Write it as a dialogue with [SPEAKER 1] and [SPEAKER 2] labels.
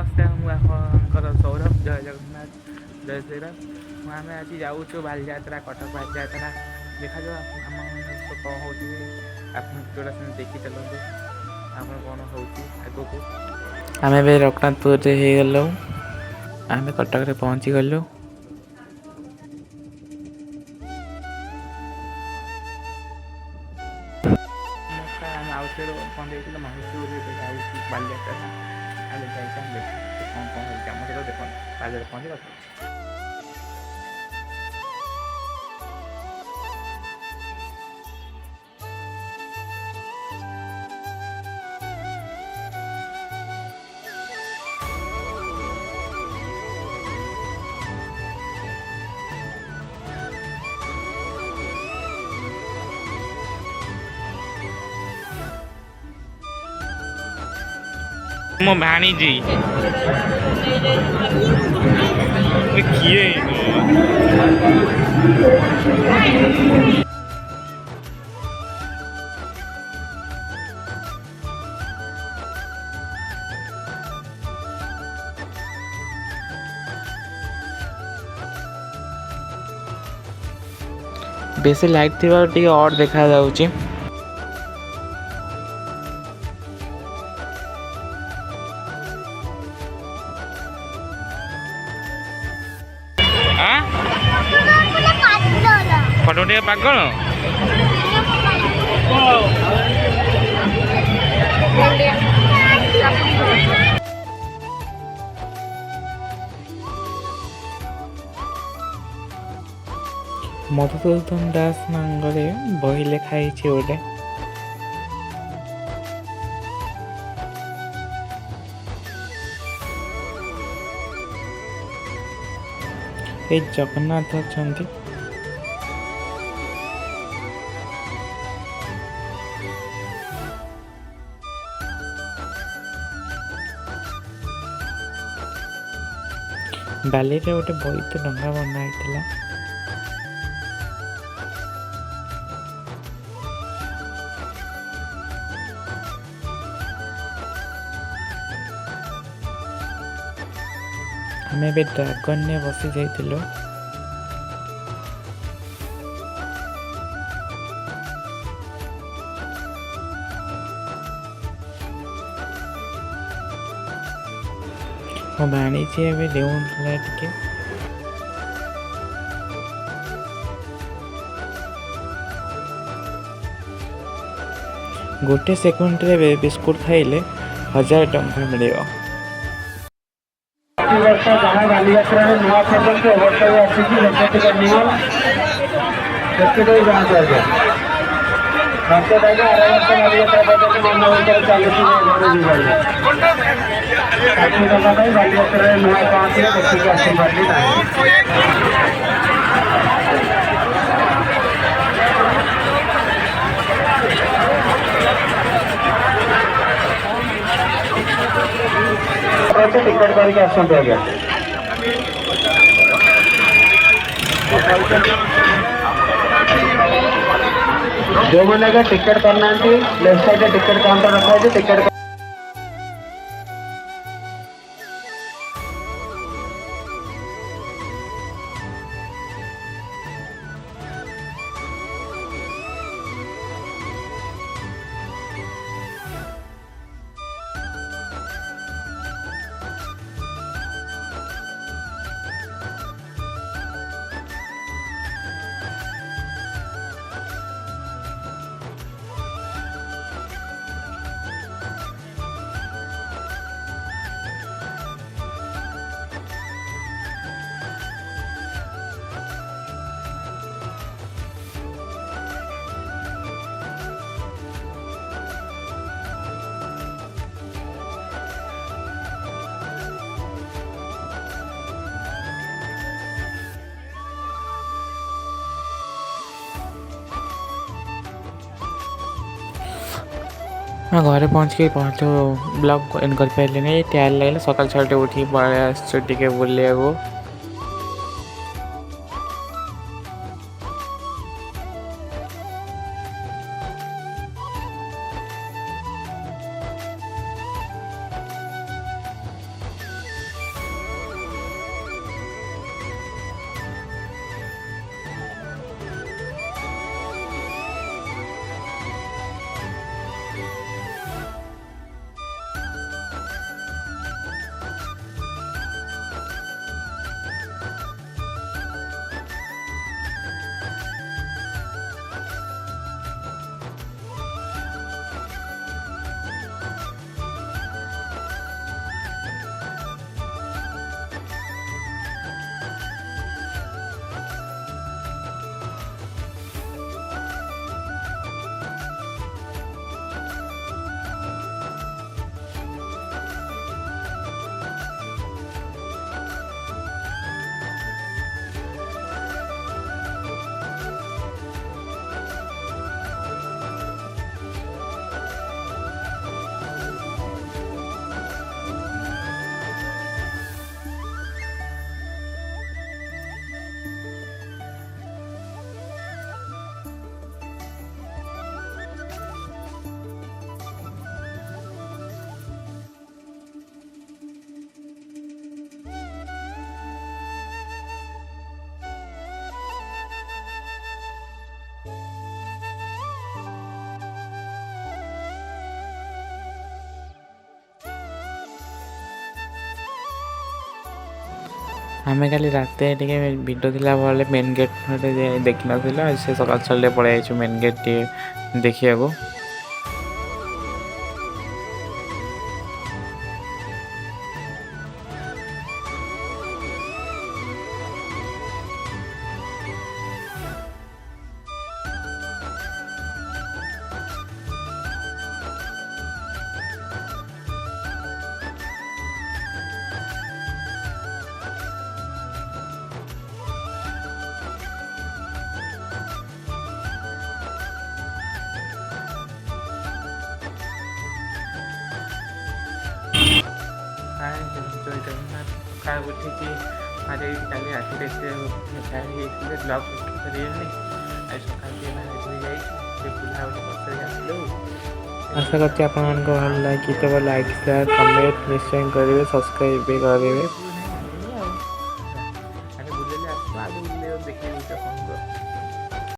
[SPEAKER 1] नमस्ते मुझे सौरभ जय जगन्नाथ जय श्रीराम आम आज जाऊँ बालीजात्रा कटक बालीजात्रा देखा जाऊ आम कौन हो आप जोड़ा से देखी चलते आम कौन हो आग को आम रघुनाथपुर हो गलु आम कटक पहुँची गलु आउे कौन देखिए महेश्वर बालीजात्रा आगे जाइए देख कौन कौन होम सहित देख बाजार पहुँचे कथा मो भाणीजी किए बेसी लाइट थी टे और देखा जाउची फटोटिया पागल मधुसूदन दास नांगरे बही लेखाई गोटे ये जगन्नाथ अच्छा बाली रे गोटे बोईत डंगा बनाई आम ड्रागन ने बसी जाइलु मो भाणीजी ए देउला टिके गोटे सेकंड रे बिस्कुट खाइले 1000 टंका मिले वर्ष जहाँ बालीजात्रा नुआ पर्यटन ओभरटाइम आसिकी रंगती कार्निवल देखते जाँच आगे रंगत आगे आर वर्ष बालीजात्रा पर्यटन मनोरंजन चलती बालीजात्रा नुआ पहुँचे देखिए आसपार टिकट करके आसते आज्ञा जो मैंने टिकट करना लेफ्ट साइड टिकट काउंटर रखा है टिकट घरे पहुँच के पहुँचो ब्लॉग इन कर पारे नहीं टायर लगे सकाल 6 उठी पड़े टे बुले आमे खाली रात भिड थिला भले मेन गेट देखी ना से सकाल सकाल पलि मेन गेट देखा जय जगन्नाथ सकाल उठिकी आजे काली राति ब्लग करें आज सकाल आशा करते भल लगे तो लाइक शेयर कमेंट निश्चय करेंगे सब्सक्राइब भी करेंगे।